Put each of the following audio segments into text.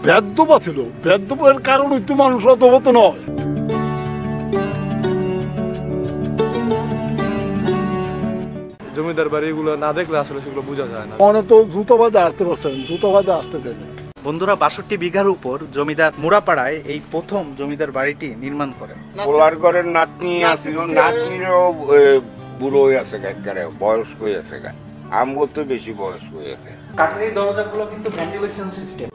বেদ্যপা ছিল, বেদ্যপের কারণ একটু মানুষ অতবত নয়। জমিদার বাড়িগুলো না দেখলে আসলে সেগুলো বোঝা যায় না। মনে তো জুতো বাঁধে আসতে পারছেন, জুতো বাঁধে আসতে দেন। বন্ধুরা, 62 বিঘার উপর জমিদার মুরাপাড়ায় এই প্রথম জমিদার বাড়িটি নির্মাণ করেন। পোলার ঘরের নাতনি আসছিল, নাতনিরও বুড়ো হয়ে আছে, একেবারে বয়স্ক হয়ে আছে, আমগো তো বেশি বয়স্ক হয়ে আছে। কাঠের এই দরজাগুলো কিন্তু ভেন্টিলেশন সিস্টেম।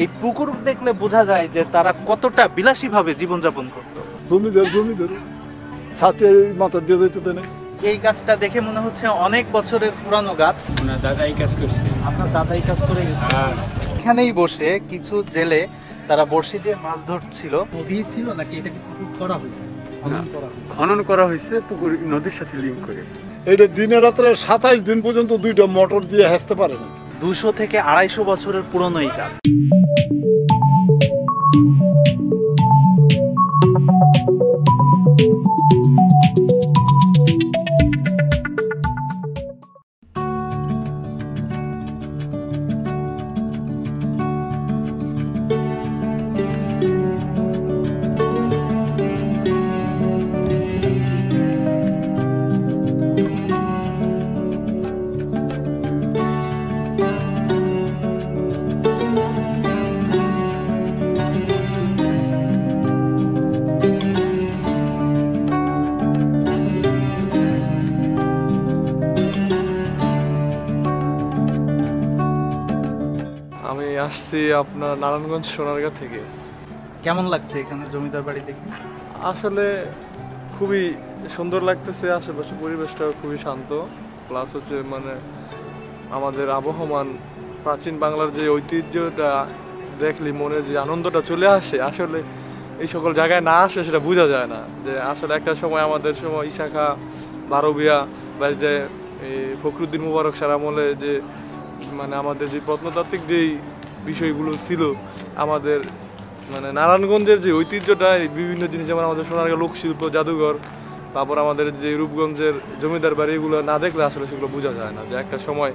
এই পুকুর দেখলে বোঝা যায় যে তারা কতটা বিলাসী ভাবে জীবনযাপন করত। জমিদার সাথে মাথা দিয়ে যেতে দেন। এই গাছটা দেখে মনে হচ্ছে অনেক বছরের পুরানো গাছ। ওনার দাদাই কাজ করছে। আপনার দাদাই কাজ করে গেছে। এখানেই বসে কিছু জেলে তারা বড়শি দিয়ে মাছ ধরছিল। নদী ছিল নাকি এটাকে পুকুর করা হয়েছে? খনন করা হয়েছে পুকুর নদীর সাথে লিঙ্ক করে। এটা দিনে রাত্রে 27 দিন পর্যন্ত 2টা মোটর দিয়ে হেসতে পারে না। 200 থেকে 250 বছরের পুরনো এই গাছ। আমি আসছি আপনার নারায়ণগঞ্জ সোনারগাঁ থেকে। কেমন লাগছে এখানে জমিদার বাড়ি দেখে? আসলে খুবই সুন্দর লাগতেছে, আশেপাশে পরিবেশটাও খুবই শান্ত, প্লাস হচ্ছে মানে আমাদের আবহমান প্রাচীন বাংলার যে ঐতিহ্যটা দেখলে মনে যে আনন্দটা চলে আসে, আসলে এই সকল জায়গায় না আসে সেটা বোঝা যায় না। যে আসলে একটা সময় আমাদের সময় ইশাখা বারবিয়া বা যে ফখরুদ্দিন মুবারক স্যার আমলে যে মানে আমাদের যে প্রত্নতাত্ত্বিক যেই বিষয়গুলো ছিল, আমাদের মানে নারায়ণগঞ্জের যে ঐতিহ্যটা, বিভিন্ন জিনিস যেমন আমাদের সোনারগাঁ লোকশিল্প জাদুঘর, তারপর আমাদের যে রূপগঞ্জের জমিদার বাড়ি, এগুলো না দেখলে আসলে সেগুলো বোঝা যায় না যে একটা সময়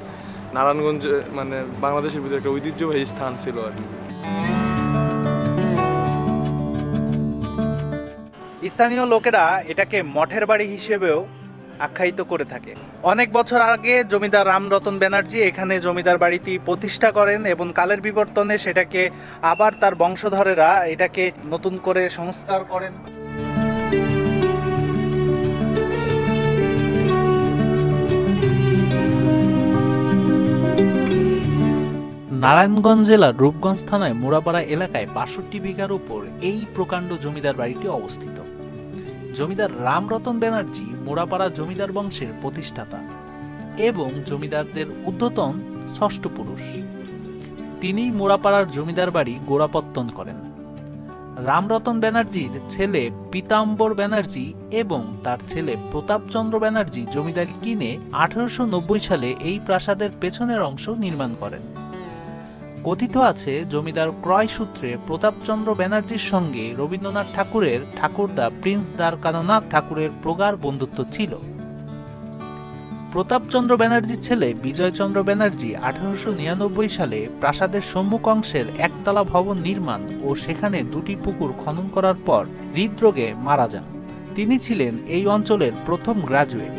নারায়ণগঞ্জ মানে বাংলাদেশের ভিতরে একটা ঐতিহ্যবাহী স্থান ছিল আর কি। স্থানীয় লোকেরা এটাকে মঠের বাড়ি হিসেবেও আখ্যায়িত করে থাকে। অনেক বছর আগে জমিদার রামরতন ব্যানার্জি এখানে জমিদার বাড়িটি প্রতিষ্ঠা করেন এবং কালের বিবর্তনে সেটাকে আবার তার বংশধরেরা এটাকে নতুন করে সংস্কার করেন। নারায়ণগঞ্জ জেলার রূপগঞ্জ থানায় মুরাপাড়া এলাকায় 62 বিঘার উপর এই প্রকাণ্ড জমিদার বাড়িটি অবস্থিত। জমিদার রামরতন ব্যানার্জি মুরাপাড়া জমিদার বংশের প্রতিষ্ঠাতা এবং জমিদারদের ঊর্ধ্বতন ষষ্ঠ পুরুষ। তিনি মুরাপাড়ার জমিদার বাড়ি গোড়াপত্তন করেন। রামরতন ব্যানার্জির ছেলে পীতাম্বর ব্যানার্জি এবং তার ছেলে প্রতাপচন্দ্র ব্যানার্জি জমিদারি কিনে 1890 সালে এই প্রাসাদের পেছনের অংশ নির্মাণ করেন। কথিত আছে জমিদার ক্রয় সূত্রে প্রতাপচন্দ্র ব্যানার্জির সঙ্গে রবীন্দ্রনাথ ঠাকুরের ঠাকুরদা প্রিন্স দ্বারকানাথ ঠাকুরের প্রগাঢ় বন্ধুত্ব ছিল। প্রতাপচন্দ্র ব্যানার্জির ছেলে বিজয়চন্দ্র ব্যানার্জি 1899 সালে প্রাসাদের সম্মুখ অংশের একতলা ভবন নির্মাণ ও সেখানে 2টি পুকুর খনন করার পর হৃদরোগে মারা যান। তিনি ছিলেন এই অঞ্চলের প্রথম গ্রাজুয়েট।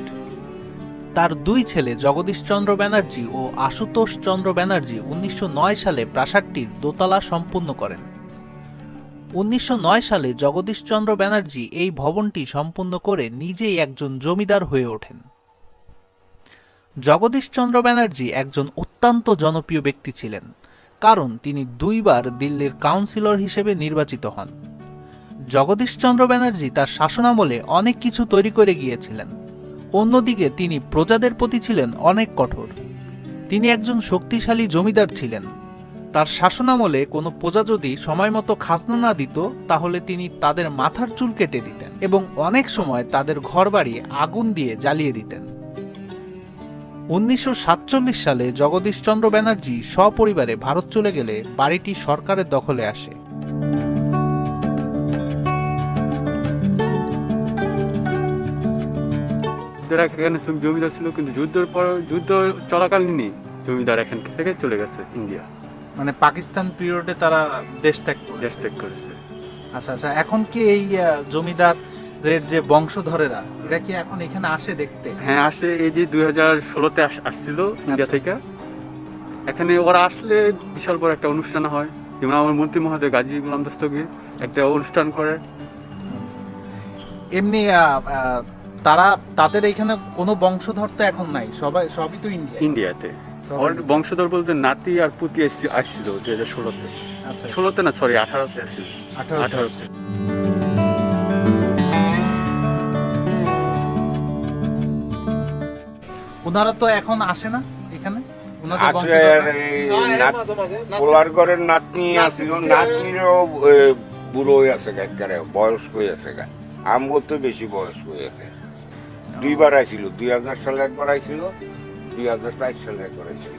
তার 2 ছেলে জগদীশচন্দ্র ব্যানার্জি ও আশুতোষ চন্দ্র ব্যানার্জি 1909 সালে প্রাসাদটির দোতলা সম্পূর্ণ করেন। 1909 সালে জগদীশচন্দ্র ব্যানার্জি এই ভবনটি সম্পূর্ণ করে নিজেই একজন জমিদার হয়ে ওঠেন। জগদীশচন্দ্র ব্যানার্জি একজন অত্যন্ত জনপ্রিয় ব্যক্তি ছিলেন, কারণ তিনি 2 বার দিল্লির কাউন্সিলর হিসেবে নির্বাচিত হন। জগদীশচন্দ্র ব্যানার্জি তার শাসনামলে অনেক কিছু তৈরি করে গিয়েছিলেন। অন্যদিকে তিনি প্রজাদের প্রতি ছিলেন অনেক কঠোর। তিনি একজন শক্তিশালী জমিদার ছিলেন। তার শাসনামলে কোনো প্রজা যদি সময়মতো খাজনা না দিত, তাহলে তিনি তাদের মাথার চুল কেটে দিতেন এবং অনেক সময় তাদের ঘরবাড়ি আগুন দিয়ে জ্বালিয়ে দিতেন। 1947 সালে জগদীশচন্দ্র ব্যানার্জি সপরিবারে ভারত চলে গেলে বাড়িটি সরকারের দখলে আসে। ওদের এখানে জমিদার ছিল, কিন্তু যুদ্ধ চলাকালীনই জমিদার এখান থেকে চলে গেছে ইন্ডিয়া, মানে পাকিস্তান পিরিয়ডে তারা দেশ ত্যাগ করেছে। আচ্ছা আচ্ছা, এখন কি এই জমিদারের যে বংশধরেরা এরা কি এখন এখানে আসে দেখতে? হ্যাঁ আসে, এই যে 2016-তে আসছিল ইন্ডিয়া থেকে। এখানে ওরা আসলে বিশাল বড় একটা অনুষ্ঠান হয়, যেমন আমার মন্ত্রী মহোদয় গাজী গোলাম দস্তগীর একটা অনুষ্ঠান করে। এমনি তাদের এখানে কোনো বংশধর তো এখন নাই, সবই তো ইন্ডিয়াতে। ওর বংশধর বলতে নাতি আর পুতি আসছিল 2016-তে। আচ্ছা 16-তে না, সরি 18-তে আসছিল। 18-তে। ওনারা তো এখন আসে না এখানে? ওনাদের আসলে বংশধর পোলার ঘরের নাতনি আসছিল, নাতনিরও বুড়ো হয়ে আছে একেবারে, বয়স্ক হয়ে আছে। আমগো তো বেশি বয়স্ক হয়ে আছে। দুইবার আইছিল, 2000 সালে একবার আইছিল, 2004 সালে একবার আইছিল।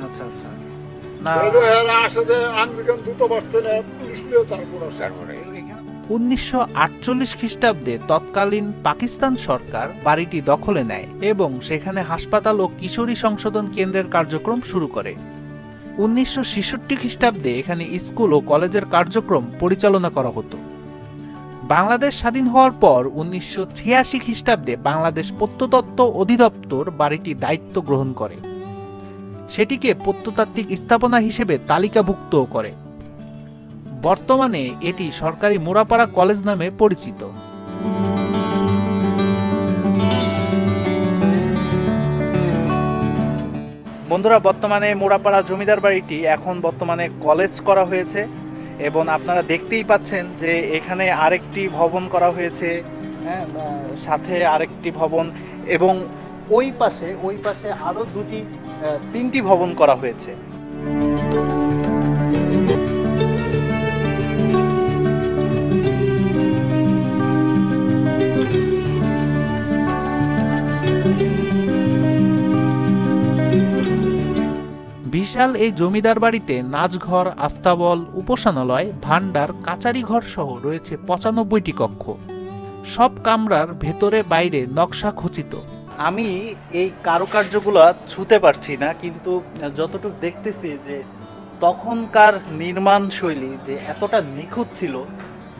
আচ্ছা আচ্ছা। না আসলে আমেরিকান দূতাবাস থেকে পুলিশ নিয়ে তারপর আসে। তারপরে 1948 খ্রিস্টাব্দে তৎকালীন পাকিস্তান সরকার বাড়িটি দখলে নেয় এবং সেখানে হাসপাতাল ও কিশোরী সংশোধন কেন্দ্রের কার্যক্রম শুরু করে। 1966 খ্রিস্টাব্দে এখানে স্কুল ও কলেজের কার্যক্রম পরিচালনা করা হতো। বাংলাদেশ স্বাধীন হওয়ার পর 1986 খ্রিস্টাব্দে বাংলাদেশ প্রত্নতত্ত্ব অধিদপ্তর বাড়িটি দায়িত্ব গ্রহণ করে, সেটিকে প্রত্নতাত্ত্বিক স্থাপনা হিসেবে তালিকাভুক্ত করে। বর্তমানে এটি সরকারি মুরাপাড়া কলেজ নামে পরিচিত। বন্ধুরা, বর্তমানে মুরাপাড়া জমিদার বাড়িটি এখন বর্তমানে কলেজ করা হয়েছে এবং আপনারা দেখতেই পাচ্ছেন যে এখানে আরেকটি ভবন করা হয়েছে, হ্যাঁ, সাথে আরেকটি ভবন, এবং ওই পাশে আরো তিনটি ভবন করা হয়েছে। বিশাল এই জমিদার বাড়িতে নাচঘর, আস্তাবল, উপাসনালয়, ভান্ডার, কাচারি ঘর সহ রয়েছে 95টি কক্ষ। সব কামরার ভেতরে বাইরে নকশা খচিত। আমি এই কারুকার্যগুলো ছুতে পারছি না, কিন্তু যতটুকু দেখতেছি যে তখনকার নির্মাণ শৈলী যে এতটা নিখুঁত ছিল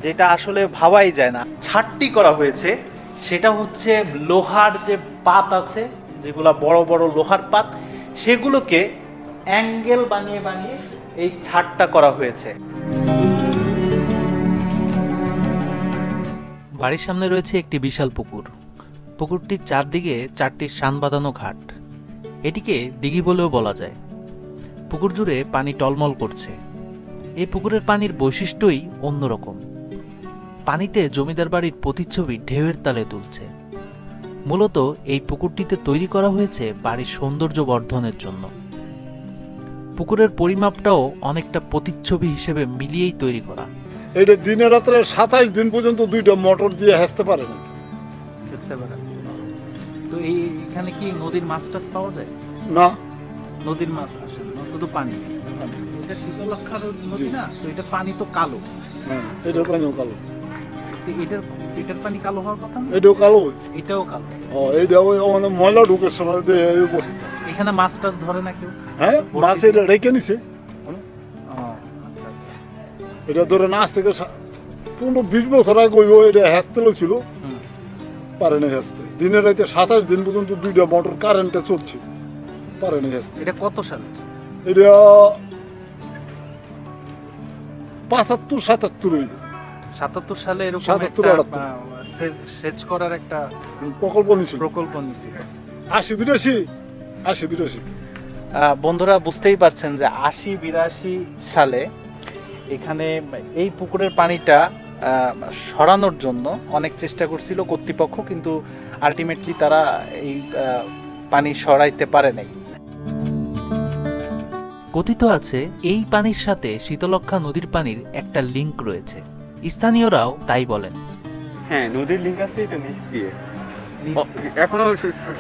যেটা আসলে ভাবাই যায় না। ছাদটি করা হয়েছে সেটা হচ্ছে লোহার যে পাত আছে, যেগুলা বড় বড় লোহার পাত, সেগুলোকে অ্যাঙ্গেল বানিয়ে বানিয়ে এই ছাদটা করা হয়েছে। বাড়ির সামনে রয়েছে একটি বিশাল পুকুর। পুকুরটির চারদিকে 4টি শান বাঁধানো ঘাট, এটিকে দিঘি বলেও বলা যায়। পুকুর জুড়ে পানি টলমল করছে। এই পুকুরের পানির বৈশিষ্ট্যই অন্যরকম। পানিতে জমিদার বাড়ির প্রতিচ্ছবি ঢেউয়ের তালে তুলছে। মূলত এই পুকুরটিতে তৈরি করা হয়েছে বাড়ির সৌন্দর্য বর্ধনের জন্য। পুকুরের পরিমাপটাও অনেকটা প্রতিচ্ছবি হিসেবে মিলিয়েই তৈরি করা। এটা দিনে রাত্রে 27 দিন পর্যন্ত 2টা মোটর দিয়ে হাসতে পারে না। বুঝতে পারেন? তো এখানে কি নদীর মাছ টাছ পাওয়া যায়? না, নদীর মাছ আসে না, শুধু পানি। এটা শীতলক্ষার নদী না, তো এটা পানি তো কালো। হ্যাঁ, এটার পানিও কালো। তো এটার পানি কালো হওয়ার কথা না? এটাও কালো। এটাও কালো। এইটা ওই ময়লা ঢুকে সময় এই অবস্থা। এখানে মাছ টাছ ধরে না কেউ? হ্যাঁ, মাছ এটা রেখে নিছে। আচ্ছা আচ্ছা। এটা ধরে আজ থেকে 15-20 বছর আগে এটা হ্যাস্তেল ছিল, পারে না হ্যাস্তে। দিনে রাতে 27 দিন পর্যন্ত 2টা মোটর কারেন্টে চলছে, পারে না হ্যাস্তে। এটা কত সালে? এটা 75-77 77 সালে এরকম 77-78 সেচ করার একটা প্রকল্প নিছিল। 80-82 বন্ধুরা বুঝতেই পারছেন যে 80-82 সালে এখানে এই পুকুরের পানিটা সরানোর জন্য অনেক চেষ্টা করছিল কর্তৃপক্ষ, কিন্তু আলটিমেটলি তারা এই পানি সরাইতে পারে নাই। কথিত আছে এই পানির সাথে শীতলক্ষা নদীর পানির একটা লিংক রয়েছে। স্থানীয়রাও তাই বলেন। হ্যাঁ, নদীর লিঙ্ক আছে, এটা নিচ দিয়ে। এখনো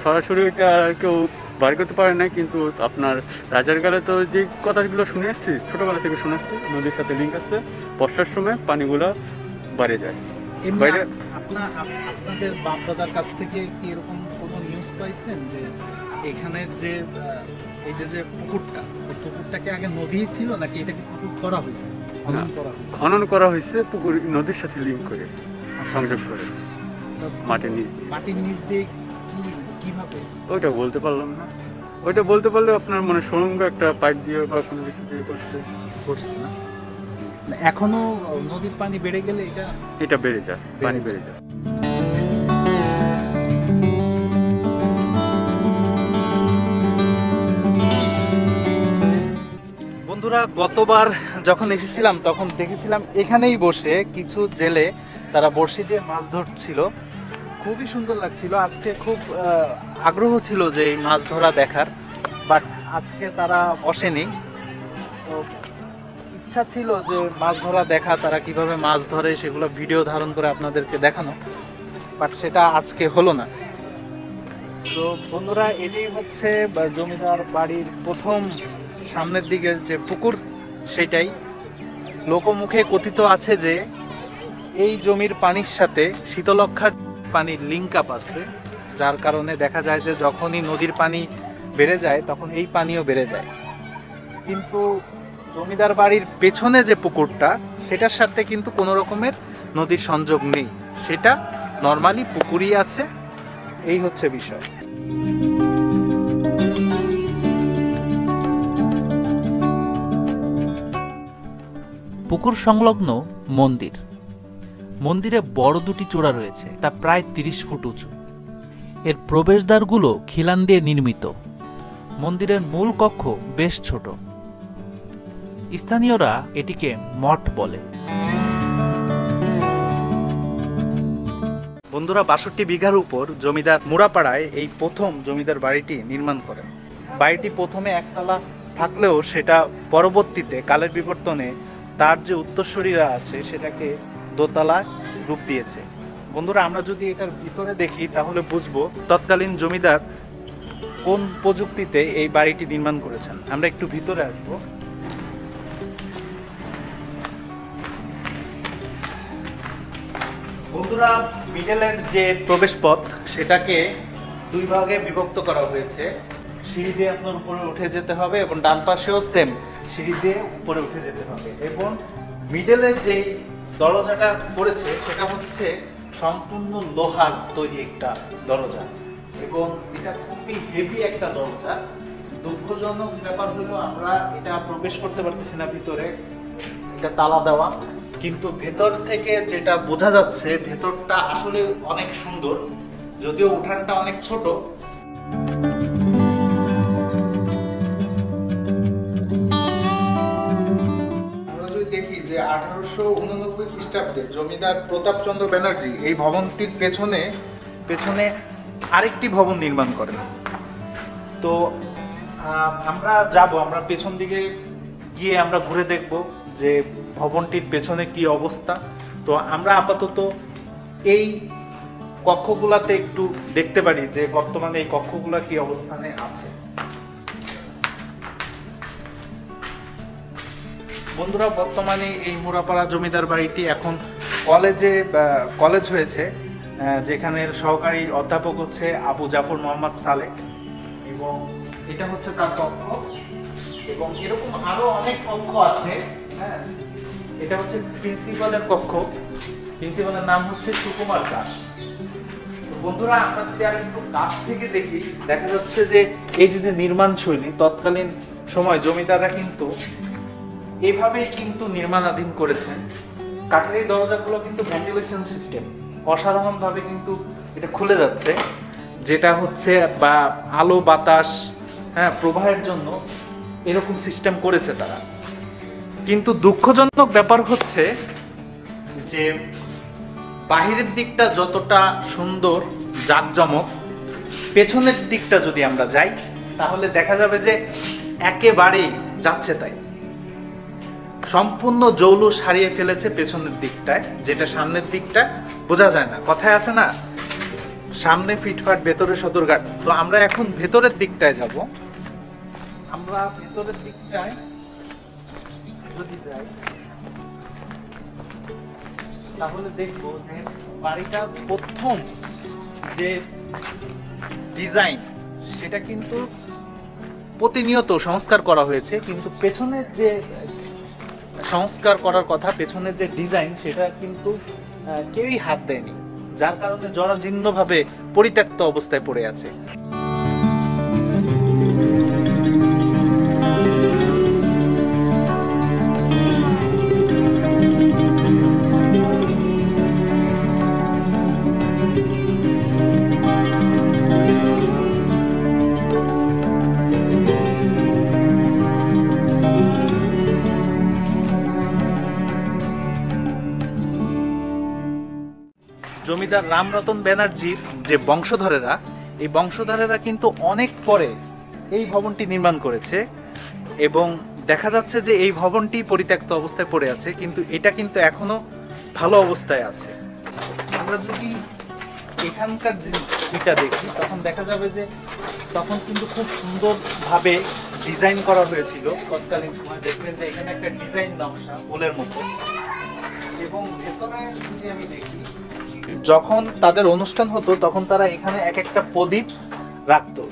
সরাসরি এটা কেউ বার করতে পারে না, কিন্তু আপনার রাজার কালে তো যে কথাগুলো শুনে আসছি, ছোটবেলা থেকে শুনে আসছি, নদীর সাথে লিঙ্ক আছে। বর্ষার সময় পানিগুলো বাড়ে যায়। এমনি বাইরে আপনাদের বাপ দাদার কাছ থেকে কি এরকম কোনো নিউজ পাইছেন যে এখানের যে এই যে পুকুরটা, এই পুকুরটাকে আগে নদী ছিল নাকি এটাকে পুকুর করা হয়েছে, খনন করা হয়েছে? খনন করা হয়েছে পুকুর নদীর সাথে লিঙ্ক করে, সংযোগ করে মাটির নিচ দিয়ে। মাটির নিচ দিয়ে কিভাবে? ওইটা বলতে পারলাম না। ওইটা বলতে পারলে আপনার মানে সুড়ঙ্গ একটা পাইপ দিয়ে বা কোনো কিছু দিয়ে করছে না? এখনো নদীর পানি বেড়ে গেলে এটা বেড়ে যায়, পানি বেড়ে যায়। বন্ধুরা, গতবার যখন এসেছিলাম তখন দেখেছিলাম এখানেই বসে কিছু জেলে তারা বড়শি দিয়ে মাছ ধরছিল, খুবই সুন্দর লাগছিল। আজকে খুব আগ্রহ ছিল যে এই মাছ ধরা দেখার, বাট আজকে তারা বসেনি। তো ইচ্ছা ছিল যে মাছ ধরা দেখা, তারা কিভাবে মাছ ধরে সেগুলো ভিডিও ধারণ করে আপনাদেরকে দেখানো, বাট সেটা আজকে হলো না। তো বন্ধুরা, এটাই হচ্ছে জমিদার বাড়ির প্রথম সামনের দিকের যে পুকুর, সেটাই। লোকমুখে কথিত আছে যে এই জমির পানির সাথে শীতলক্ষার পানির লিঙ্ক আপ আছে, যার কারণে দেখা যায় যে যখনই নদীর পানি বেড়ে যায় তখন এই পানিও বেড়ে যায়। কিন্তু জমিদার বাড়ির পেছনে যে পুকুরটা, সেটার সাথে কিন্তু কোনো রকমের নদীর সংযোগ নেই, সেটা নর্মালি পুকুরই আছে। এই হচ্ছে বিষয়। পুকুর সংলগ্ন মন্দির। মন্দিরে বড় দুটি চূড়া রয়েছে, তা প্রায় 30 ফুট উঁচু। এর প্রবেশদ্বারগুলো খিলান দিয়ে নির্মিত। মন্দিরের মূল কক্ষ বেশ ছোট। স্থানীয়রা এটিকে মঠ বলে। বন্ধুরা, 62 বিঘার উপর জমিদার মুড়াপাড়ায় এই প্রথম জমিদার বাড়িটি নির্মাণ করেন। বাড়িটি প্রথমে একতলা থাকলেও সেটা পরবর্তীতে কালের বিবর্তনে তার যে উত্তরসূরিরা আছে সেটাকে দোতলা রূপ দিয়েছে। বন্ধুরা, আমরা যদি এটার ভিতরে দেখি তাহলে বুঝবো তৎকালীন জমিদার কোন প্রযুক্তিতে এই বাড়িটি নির্মাণ করেছেন। আমরা একটু ভিতরে আসবো। বন্ধুরা, মিডলের যে প্রবেশপথ সেটাকে দুই ভাগে বিভক্ত করা হয়েছে। সিঁড়ি দিয়ে আপনার উপরে উঠে যেতে হবে এবং ডান পাশেও সেম সিঁড়ি দিয়ে উপরে উঠে যেতে হবে। এবং মিডলের যে দরজাটা করেছে সেটা হচ্ছে সম্পূর্ণ লোহার তৈরি একটা দরজা, এবং এটা খুবই হেভি একটা দরজা। দুঃখজনক ব্যাপার হলো আমরা এটা প্রবেশ করতে পারতেছি না ভিতরে, এটা তালা দেওয়া। কিন্তু ভেতর থেকে যেটা বোঝা যাচ্ছে ভেতরটা আসলে অনেক সুন্দর, যদিও উঠানটা অনেক ছোট। আমরা যদি দেখি যে 1889 খ্রিস্টাব্দে জমিদার প্রতাপচন্দ্র ব্যানার্জি এই ভবনটির পেছনে আরেকটি ভবন নির্মাণ করেন। তো আমরা পেছন দিকে গিয়ে আমরা ঘুরে দেখব যে ভবনটির পেছনে কি অবস্থা। তো আমরা আপাতত এই কক্ষগুলাতে একটু দেখতে পারি যে বর্তমানে এই কক্ষগুলা কি অবস্থানে আছে। বন্ধুরা, বর্তমানে এই মুড়াপাড়া জমিদার বাড়িটি এখন কলেজ হয়েছে, যেখানের সহকারী অধ্যাপক হচ্ছে আবু জাফর মোহাম্মদ সালেক, এবং এটা হচ্ছে তার কক্ষ। এবং এরকম আরো অনেক কক্ষ আছে। হ্যাঁ, এটা হচ্ছে প্রিন্সিপালের কক্ষ। প্রিন্সিপালের নাম হচ্ছে সুকুমার দাস। বন্ধুরা, আমরা যদি আর একটু কাছ থেকে দেখি, দেখা যাচ্ছে যে এই যে নির্মাণ শৈলী, তৎকালীন সময় জমিদাররা কিন্তু এইভাবেই কিন্তু নির্মাণাধীন করেছেন। কাঠের এই দরজাগুলো কিন্তু ভেন্টিলেশন সিস্টেম, অসাধারণ ভাবে কিন্তু এটা খুলে যাচ্ছে, যেটা হচ্ছে বা আলো বাতাস প্রবাহের জন্য এরকম সিস্টেম করেছে তারা। কিন্তু দুঃখজনক ব্যাপার হচ্ছে যে বাহিরের দিকটা যতটা সুন্দর জাঁকজমক, পেছনের দিকটা যদি আমরা যাই তাহলে দেখা যাবে যে একেবারেই যাচ্ছে তাই। সম্পূর্ণ জৌলুস হারিয়ে ফেলেছে পেছনের দিকটায়, যেটা সামনের দিকটা বোঝা যায় না। কথায় আছে না, সামনে ফিটফাট ভেতরে সদরঘাট। তো আমরা এখন ভেতরের দিকটায় যাব। আমরা ভেতরের দিকটায় যদি যাই, তাহলে দেখবো যে বাড়িটার প্রথম যে ডিজাইন সেটা কিন্তু প্রতিনিয়ত সংস্কার করা হয়েছে, কিন্তু পেছনের যে সংস্কার করার কথা, পেছনের যে ডিজাইন সেটা কিন্তু কেউই হাত দেয়নি, যার কারণে জরাজীর্ণভাবে পরিত্যক্ত অবস্থায় পড়ে আছে। জমিদার রামরতন ব্যানার্জির যে বংশধরেরা, এই বংশধরেরা কিন্তু অনেক পরে এই ভবনটি নির্মাণ করেছে এবং দেখা যাচ্ছে যে এই ভবনটি পরিত্যক্ত অবস্থায় পড়ে আছে, কিন্তু এটা কিন্তু এখনো ভালো অবস্থায় আছে। আমরা যদি এখানকার যেটা দেখি তখন দেখা যাবে যে তখন কিন্তু খুব সুন্দরভাবে ডিজাইন করা হয়েছিল তৎকালীন সময়। দেখবেন যে এখানে একটা ডিজাইন নকশা গোলের মতো, এবং ভেতরে যদি আমি দেখি যখন তাদের অনুষ্ঠান হতো তখন তারা এখানে এক একটা প্রদীপ রাখতো।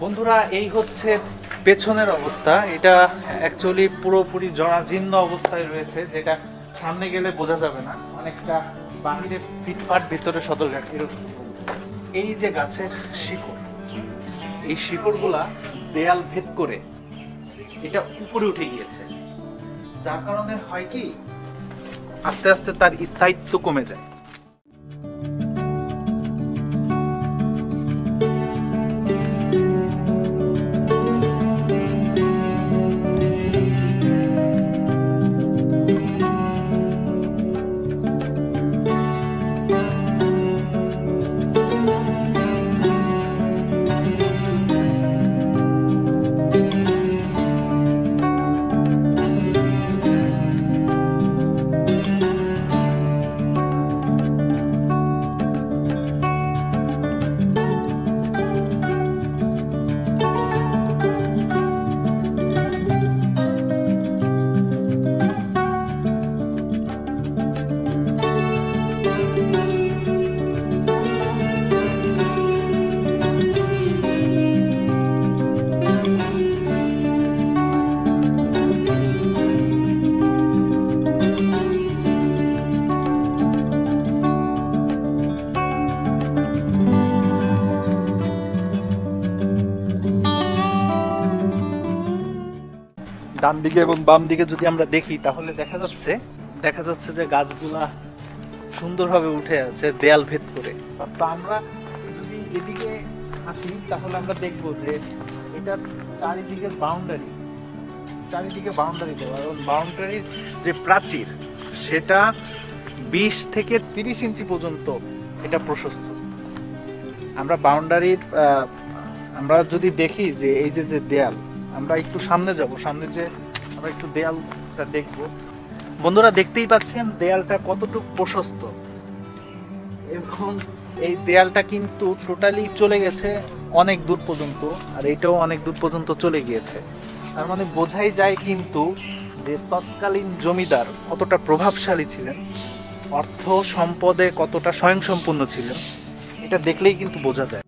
বন্ধুরা, এই হচ্ছে পেছনের অবস্থা। এটা অ্যাকচুয়ালি পুরোপুরি জরাজীর্ণ অবস্থায় রয়েছে, যেটা সামনে গেলে বোঝা যাবে না, অনেকটা বাহিরে ফিটফাট, ভিতরে সদরঘাট এরকম। এই যে গাছের শিকড়, এই শিকড়গুলা দেয়াল ভেদ করে এটা উপরে উঠে গিয়েছে, যার কারণে হয় কি আস্তে আস্তে তার স্থায়িত্ব কমে যায়। ডান দিকে এবং বাম দিকে যদি আমরা দেখি তাহলে দেখা যাচ্ছে যে গাছগুলা সুন্দরভাবে উঠে আছে দেয়াল ভেদ করে। তো আমরা যদি এদিকে আসি তাহলে আমরা দেখবো যে এটা চারিদিকে বাউন্ডারি দেওয়া, এবং বাউন্ডারির যে প্রাচীর সেটা 20 থেকে 30 ইঞ্চি পর্যন্ত এটা প্রশস্ত। আমরা বাউন্ডারির আমরা যদি দেখি যে এই যে দেয়াল, আমরা একটু সামনে যাব, সামনে যে আমরা একটু দেয়ালটা দেখব। বন্ধুরা, দেখতেই পাচ্ছেন দেয়ালটা কতটুকু প্রশস্ত, এবং এই দেয়ালটা কিন্তু টোটালি চলে গেছে অনেক দূর পর্যন্ত, আর এটাও অনেক দূর পর্যন্ত চলে গিয়েছে। তার মানে বোঝাই যায় কিন্তু যে তৎকালীন জমিদার কতটা প্রভাবশালী ছিলেন, অর্থ সম্পদে কতটা স্বয়ংসম্পূর্ণ ছিলেন, এটা দেখলেই কিন্তু বোঝা যায়।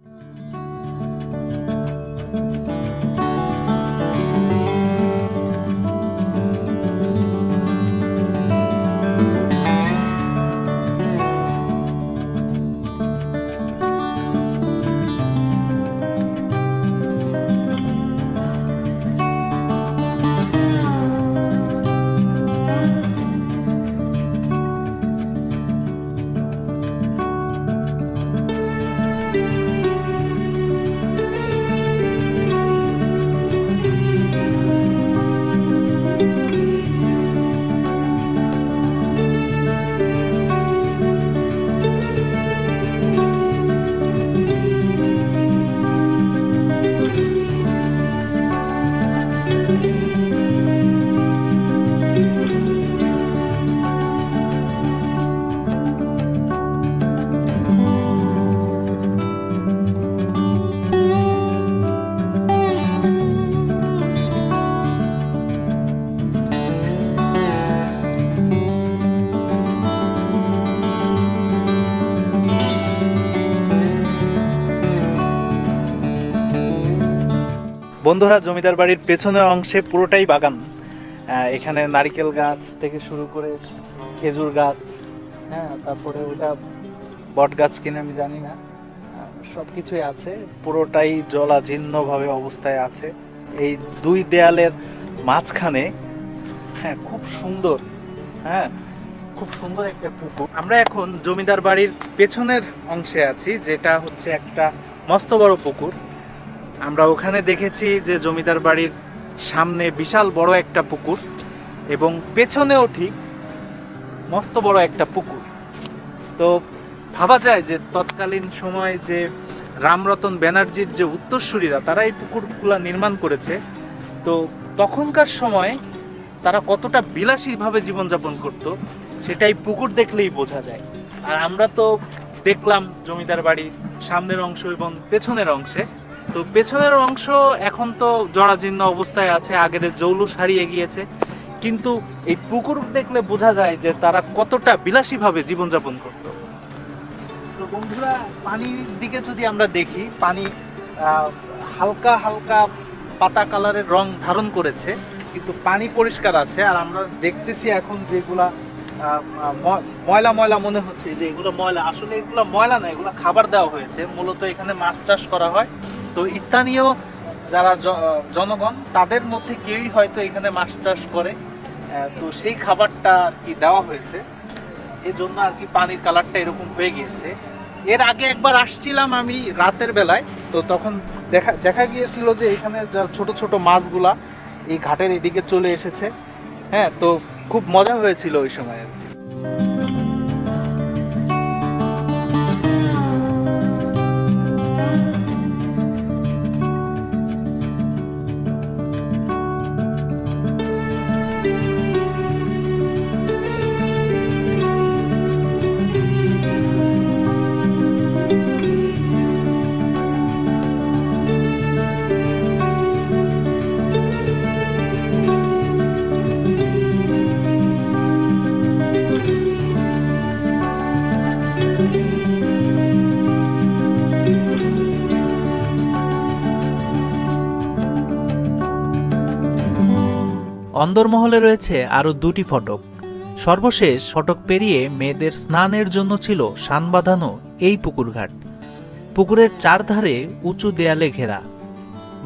বন্ধুরা, জমিদার বাড়ির পেছনের অংশে পুরোটাই বাগান। এখানে নারিকেল গাছ থেকে শুরু করে খেজুর গাছ, হ্যাঁ, তারপরে ওটা বট গাছ কিনা আমি জানি না, সব কিছুই আছে। পুরোটাই জলাজীর্ণভাবে অবস্থায় আছে। এই দুই দেয়ালের মাঝখানে, হ্যাঁ, খুব সুন্দর, হ্যাঁ, খুব সুন্দর একটা পুকুর। আমরা এখন জমিদার বাড়ির পেছনের অংশে আছি, যেটা হচ্ছে একটা মস্ত বড় পুকুর। আমরা ওখানে দেখেছি যে জমিদার বাড়ির সামনে বিশাল বড় একটা পুকুর এবং পেছনেও ঠিক মস্ত বড় একটা পুকুর। তো ভাবা যায় যে তৎকালীন সময়ে যে রামরতন ব্যানার্জির যে উত্তরসূরিরা তারা এই পুকুরগুলো নির্মাণ করেছে, তো তখনকার সময় তারা কতটা বিলাসীভাবে জীবনযাপন করত সেটাই পুকুর দেখলেই বোঝা যায়। আর আমরা তো দেখলাম জমিদার বাড়ির সামনের অংশ এবং পেছনের অংশে। তো পেছনের অংশ এখন তো জরাজীর্ণ অবস্থায় আছে, আগের জৌলুস হারিয়ে গিয়েছে, কিন্তু এই পুকুর দেখলে বোঝা যায় যে তারা কতটা বিলাসীভাবে জীবনযাপন করত। তো বন্ধুরা, পানির দিকে যদি আমরা দেখি, পানি হালকা হালকা পাতা কালারের রং ধারণ করেছে, কিন্তু পানি পরিষ্কার আছে। আর আমরা দেখতেছি এখন যেগুলা ময়লা ময়লা মনে হচ্ছে যে এগুলো ময়লা, আসলে এগুলো ময়লা না, এগুলো খাবার দেওয়া হয়েছে। মূলত এখানে মাছ চাষ করা হয়, তো স্থানীয় যারা জনগণ তাদের মধ্যে কেউই হয়তো এখানে মাছ চাষ করে, তো সেই খাবারটা আর কি দেওয়া হয়েছে, এই জন্য আর কি পানির কালারটা এরকম হয়ে গিয়েছে। এর আগে একবার আসছিলাম আমি রাতের বেলায়, তো তখন দেখা গিয়েছিল যে এখানে ছোট ছোট মাছগুলা এই ঘাটের এদিকে চলে এসেছে, হ্যাঁ, তো খুব মজা হয়েছিল ওই সময়। অন্দরমহলে রয়েছে আরও দুটি ফটক। সর্বশেষ ফটক পেরিয়ে মেয়েদের স্নানের জন্য ছিল শান বাঁধানো এই পুকুরঘাট। পুকুরের চারধারে উঁচু দেয়ালে ঘেরা।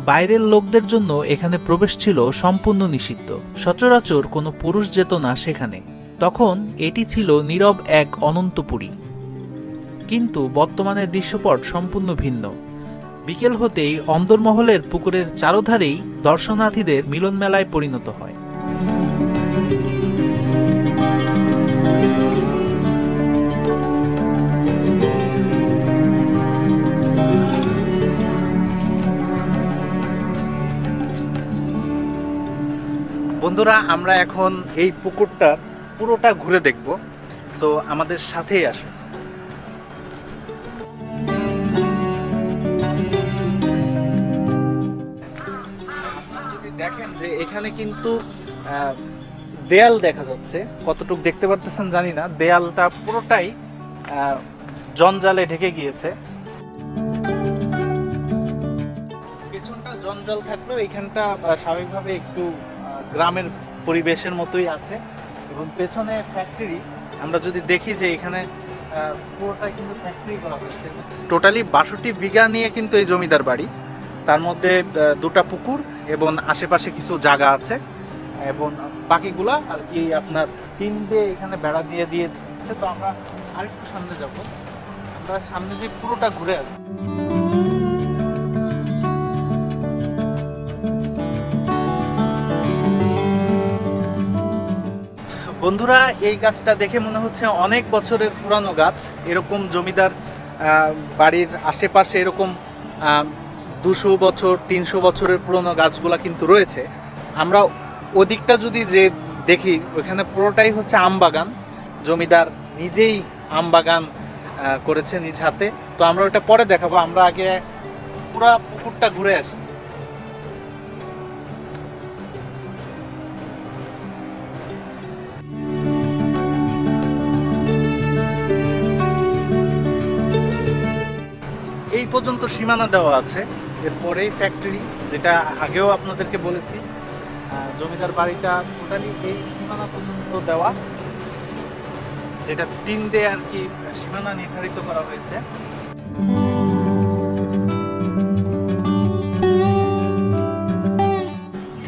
বাইরের লোকদের জন্য এখানে প্রবেশ ছিল সম্পূর্ণ নিষিদ্ধ। সচরাচর কোনো পুরুষ যেত না সেখানে। তখন এটি ছিল নীরব এক অনন্তপুরী। কিন্তু বর্তমানের দৃশ্যপট সম্পূর্ণ ভিন্ন। বিকেল হতেই অন্দরমহলের পুকুরের চারধারেই দর্শনার্থীদের মিলন মেলায় পরিণত হয়। বন্ধুরা, আমরা এখন এই পুকুরটা পুরোটা ঘুরে দেখব, তো আমাদের সাথেই আসুন। দেখেন যে এখানে কিন্তু দেয়াল দেখা যাচ্ছে, কতটুকু দেখতে পারতেছেন জানি না, দেয়ালটা পুরোটাই জঞ্জালে ঢেকে গিয়েছে। পেছনটা জঞ্জাল থাকলেও এখানটা স্বাভাবিকভাবে একটু গ্রামের পরিবেশের মতোই আছে। এবং পেছনে ফ্যাক্টরি, আমরা যদি দেখি যে এখানে পুরোটাই কিন্তু ফ্যাক্টরি করা হয়েছে। টোটালি 62 বিঘা নিয়ে কিন্তু এই জমিদার বাড়ি, তার মধ্যে দুটা পুকুর এবং আশেপাশে কিছু জায়গা আছে, এবং বাকিগুলা আর কি আপনার টিন দিয়ে এখানে বেড়া দিয়ে দিয়েছে। তো আমরা আরেকটু সামনে যাব, আমরা সামনে যে পুরোটা ঘুরে আসবো। বন্ধুরা, এই গাছটা দেখে মনে হচ্ছে অনেক বছরের পুরানো গাছ। এরকম জমিদার বাড়ির আশেপাশে এরকম 200 বছর 300 বছরের পুরনো গাছগুলা কিন্তু রয়েছে। আমরা ওদিকটা যদি যে দেখি, ওইখানে পুরোটাই হচ্ছে আম বাগান। জমিদার নিজেই আম বাগান করেছে নিজ হাতে। তো আমরা ওটা পরে দেখাবো, আমরা আগে পুরা পুকুরটা ঘুরে আসি। এই পর্যন্ত সীমানা দেওয়া আছে, এরপরেই ফ্যাক্টরি, যেটা আগেও আপনাদেরকে বলেছি। জমিদার বাড়িটা টোটালি এই সীমানা পর্যন্ত দেওয়া, যেটা 3 দিয়ে আর কি সীমানা নির্ধারিত করা হয়েছে।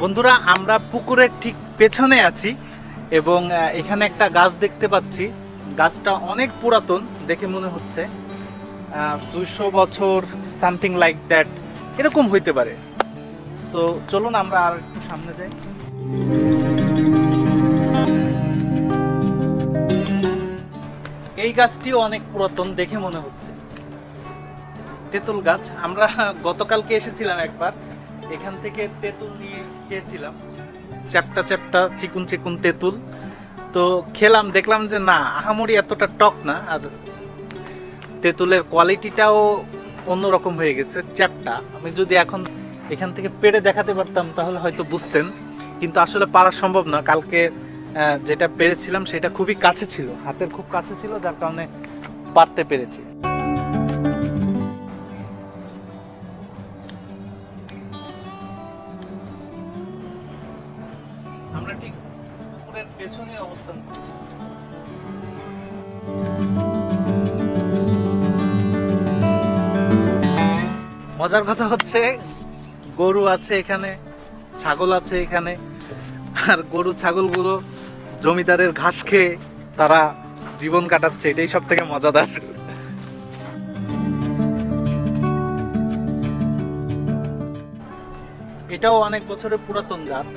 বন্ধুরা, আমরা পুকুরের ঠিক পেছনে আছি এবং এখানে একটা গাছ দেখতে পাচ্ছি। গাছটা অনেক পুরাতন দেখে মনে হচ্ছে, 200 বছর সামথিং লাইক দ্যাট এরকম হইতে পারে। তো চলুন আমরা আর একটু সামনে যাই। এই গাছটিও অনেক পুরাতন দেখে মনে হচ্ছে, তেঁতুল গাছ। আমরা গতকালকে এসেছিলাম একবার, এখান থেকে তেঁতুল নিয়ে খেয়েছিলাম, চ্যাপটা চ্যাপটা চিকুন চিকুন তেঁতুল। তো খেলাম, দেখলাম যে না আহামরি এতটা টক না, আর তেঁতুলের কোয়ালিটিটাও অন্যরকম হয়ে গেছে, চ্যাপটা। আমি যদি এখন এখান থেকে পেড়ে দেখাতে পারতাম তাহলে হয়তো বুঝতেন, কিন্তু আসলে পারা সম্ভব না। কালকে যেটা পেরেছিলাম সেটা খুবই কাছে ছিল, হাতের খুব কাছে ছিল, যার কারণে পারতে পেরেছি। আমরা ঠিক পুকুরের পেছনে অবস্থান করছি। মজার কথা হচ্ছে গরু আছে এখানে, ছাগল আছে এখানে, আর গরু ছাগলগুলো জমিদারের ঘাস খেয়ে তারা জীবন কাটাচ্ছে, এটাই সব থেকে মজাদার। এটাও অনেক বছরের পুরাতন গাছ।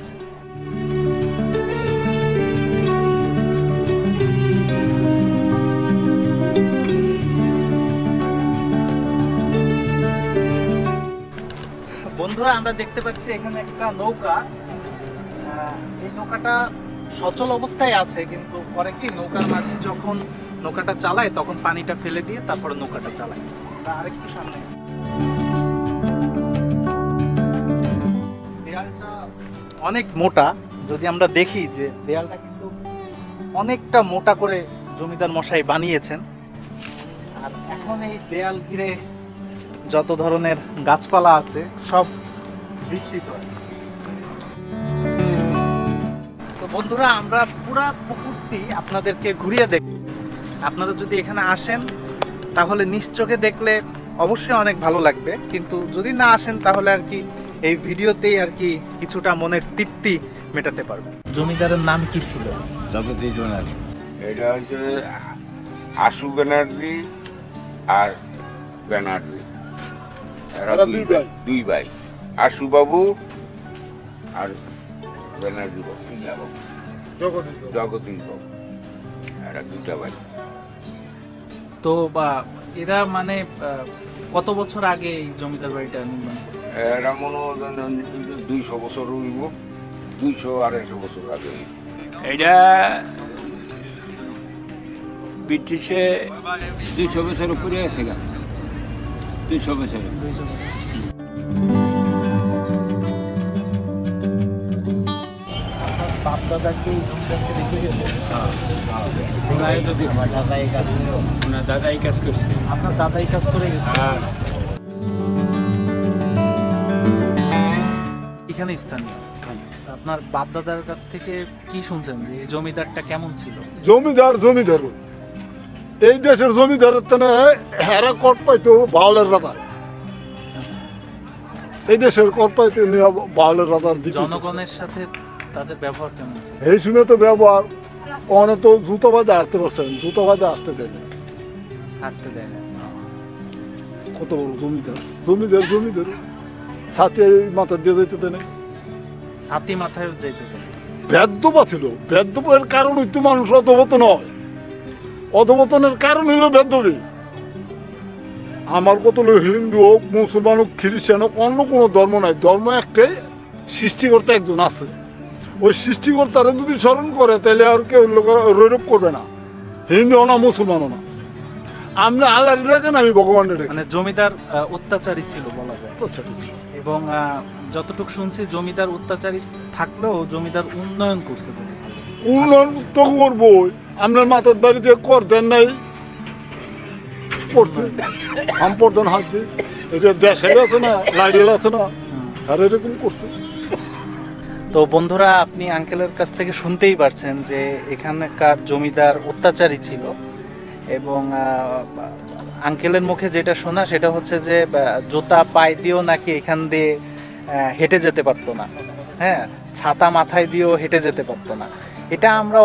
বন্ধুরা, আমরা দেখতে পাচ্ছি এখানে একটা নৌকা। এই নৌকাটা সচল অবস্থায় আছে, কিন্তু পরে কি নৌকার মাঝে যখন নৌকাটা চালায় তখন পানিটা ফেলে দিয়ে তারপরে নৌকাটা চালায়। আরেকটু সামনে দেয়ালটা অনেক মোটা, যদি আমরা দেখি যে দেয়ালটা কিন্তু অনেকটা মোটা করে জমিদার মশাই বানিয়েছেন। আর এখন এই দেয়াল ঘিরে যত ধরনের গাছপালা আছে সব বিস্তৃত। তো বন্ধুরা, আমরা পুরা পুকুরটি আপনাদেরকে ঘুরিয়ে দেখব। আপনারা যদি এখানে আসেন তাহলে নিশ্চোখে দেখলে অবশ্যই অনেক ভালো লাগবে, কিন্তু যদি না আসেন তাহলে আর কি এই ভিডিওতেই আর কি কিছুটা মনের তৃপ্তি মেটাতে পারবেন। জমিদারের নাম কি ছিল? জগদীশ ব্যানার্জি। এটা হচ্ছে আশু ব্যানার্জি আর ব্যানার্জি, এরা দুই ভাই, আশু বাবু আর ব্যানার্জি বাবু, জগদীশ বাবু, এরা দুইটা ভাই। তো এরা মানে কত বছর আগে এই জমিদার বাড়িটা নির্মাণ করছে? এরা মনে হয় 200 বছর হইব, 200-250 বছর আগে। এটা ব্রিটিশে 200 বছর উপরে আছে গা, 200 বছর। বাপ দাদাকে জমিদারকে রেখে গেছে? ওনার দাদাই কাজ করছে। আপনার দাদাই কাজ করে গেছে? এখানে স্থানীয়। আপনার বাপ দাদার কাছ থেকে কি শুনছেন যে এই জমিদারটা কেমন ছিল? জমিদার এই দেশের জমিদারের তেনে হেরা কর পাইতো বাউলের রাতায়, এই দেশের কর পাইতে বাউলের রাতার দিকে। জনগণের সাথে তাদের ব্যবহার কেমন ছিল? এই শুনে তো ব্যবহার অনেক, তো জুতো বাদে হাঁটতে পারছেন, জুতো বাদে হাঁটতে দেয় না, হাঁটতে দেয় না। কত বড় জমিদার ছাতি মাথা দিয়ে যেতে দেয় না, ছাতি মাথায় যেতে দেয়। বেদ্যপা ছিল, বেদ্যপের কারণ হইতো মানুষ অধবতন হয়, অধবতনের কারণ হইল বেদ্যপি। আমার কত লোক হিন্দু হোক, মুসলমান হোক, খ্রিস্টান হোক, অন্য কোনো ধর্ম নাই, ধর্ম একটাই, সৃষ্টিকর্তা একজন আছে। ওই সৃষ্টিকর্তারা যদি স্মরণ করে তাহলে আর কেউ রৈরূপ করবে না, হিন্দু না মুসলমানও না। আমরা আল্লাহর ডাকেন, আমি ভগবানের ডাকি। মানে জমিদার অত্যাচারী ছিল বলা যায়। এবং যতটুকু শুনছি জমিদার অত্যাচারী থাকলেও জমিদার উন্নয়ন করছে। উন্নয়ন তো করবো, আপনার মাথার বাড়িতে কর দেন নাই, করছে আম প্রধান হাতে এটা দেশে আছে না, লাইডেল আছে না, আর এরকম করছে। তো বন্ধুরা, আপনি আঙ্কেলের কাছ থেকে শুনতেই পারছেন যে এখানকার জমিদার অত্যাচারী ছিল, এবং আঙ্কেলের মুখে যেটা শোনা সেটা হচ্ছে যে জুতা পায়ে দিয়েও নাকি এখান দিয়ে হেঁটে যেতে পারতো না, হ্যাঁ, ছাতা মাথায় দিয়েও হেঁটে যেতে পারতো না। এটা আমরা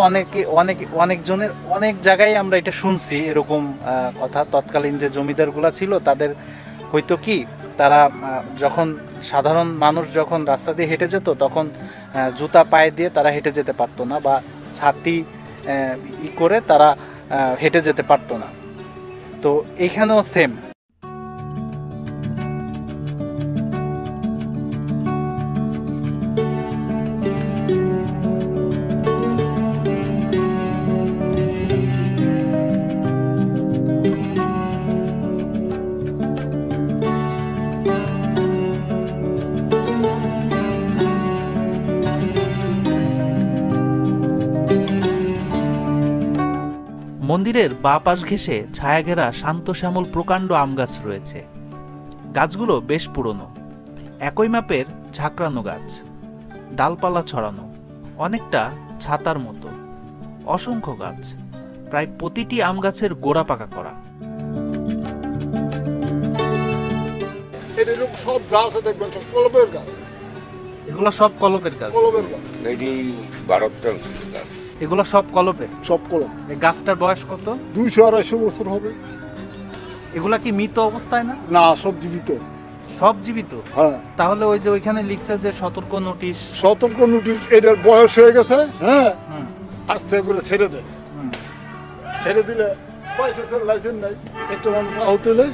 অনেকজনের অনেক জায়গায় আমরা এটা শুনছি এরকম কথা। তৎকালীন যে জমিদারগুলো ছিল তাদের হয়তো কি, তারা যখন সাধারণ মানুষ যখন রাস্তা দিয়ে হেঁটে যেত তখন জুতা পায়ে দিয়ে তারা হেঁটে যেতে পারতো না, বা ছাতি করে তারা হেঁটে যেতে পারতো না। তো এখানেও সেম। মন্দিরের বাঁ পাশ ঘেঁষে ছায়াঘেরা শান্ত শ্যামল প্রকাণ্ড আম গাছ রয়েছে। গাছগুলো বেশ পুরনো, একই মাপের ঝাঁকড়ানো গাছ, ডালপালা ছড়ানো, অনেকটা ছাতার মতো। অসংখ্য গাছ, প্রায় প্রতিটি আম গাছের গোড়া পাকা করা। এরকম সব গাছ দেখবেন, সব কলমের গাছ। এগুলো সব কলপের গাছ। কলমের গাছ। এটি ভারতের গাছ। এগুলো সব কলপের। সব কলম। এই গাছটার বয়স কত? 200-250 বছর হবে। এগুলা কি মৃত অবস্থায় না? না, সব জীবিত। সব জীবিত? হ্যাঁ। তাহলে ওই যে ওইখানে লিখছে যে সতর্ক নোটিশ। সতর্ক নোটিশ, এটার বয়স হয়ে গেছে, হ্যাঁ, আস্তে করে ছেড়ে দেয়। ছেড়ে দিলে লাইসেন্স নাই, একটা মানুষ আহত হলে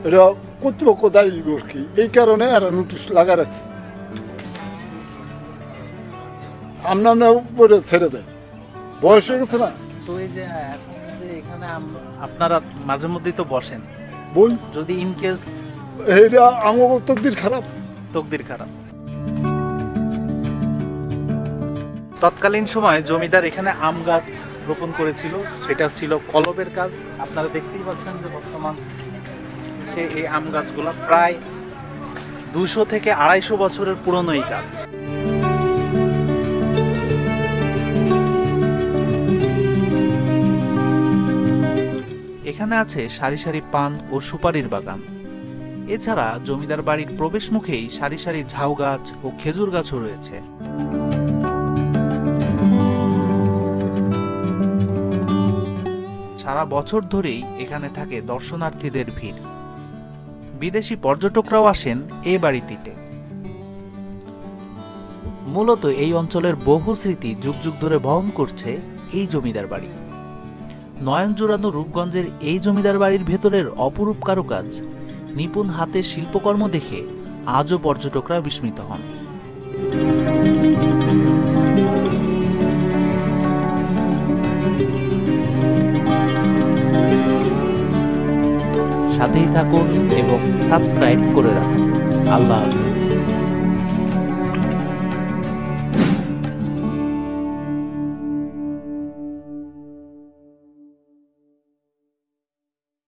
এটা কর্তৃপক্ষ দায়ী আর কি। এই কারণে এরা নোটিশ লাগা রাখছে, আমনা করে ছেড়ে দেয়। বয়স হয়ে গেছে না। তো এই যে এখন যে এখানে আপনারা মাঝে মধ্যেই তো বসেন, বল যদি ইন কেস এইটা আমার তকদির খারাপ। তকদির খারাপ। তৎকালীন সময় জমিদার এখানে আম গাছ রোপণ করেছিল, সেটা ছিল কলবের কাজ। আপনারা দেখতেই পাচ্ছেন যে বর্তমান সে এই আম গাছগুলো প্রায় 200 থেকে 250 বছরের পুরনো এই গাছ। এখানে আছে সারি সারি পান ও সুপারির বাগান। এছাড়া জমিদার বাড়ির প্রবেশ মুখেই সারি সারি ঝাউ গাছ ও খেজুর গাছও রয়েছে। সারা বছর ধরেই এখানে থাকে দর্শনার্থীদের ভিড়। বিদেশি পর্যটকরাও আসেন এই বাড়িটিতে। মূলত এই অঞ্চলের বহু স্মৃতি যুগ যুগ ধরে বহন করছে এই জমিদার বাড়ি। নয়ন জোড়ানো রূপগঞ্জের এই জমিদার বাড়ির ভেতরের অপরূপ কারুকাজ, নিপুণ হাতের শিল্পকর্ম দেখে আজও পর্যটকরা বিস্মিত হন। সাথেই থাকুন এবং সাবস্ক্রাইব করে রাখুন। আল্লাহ হাফেজ।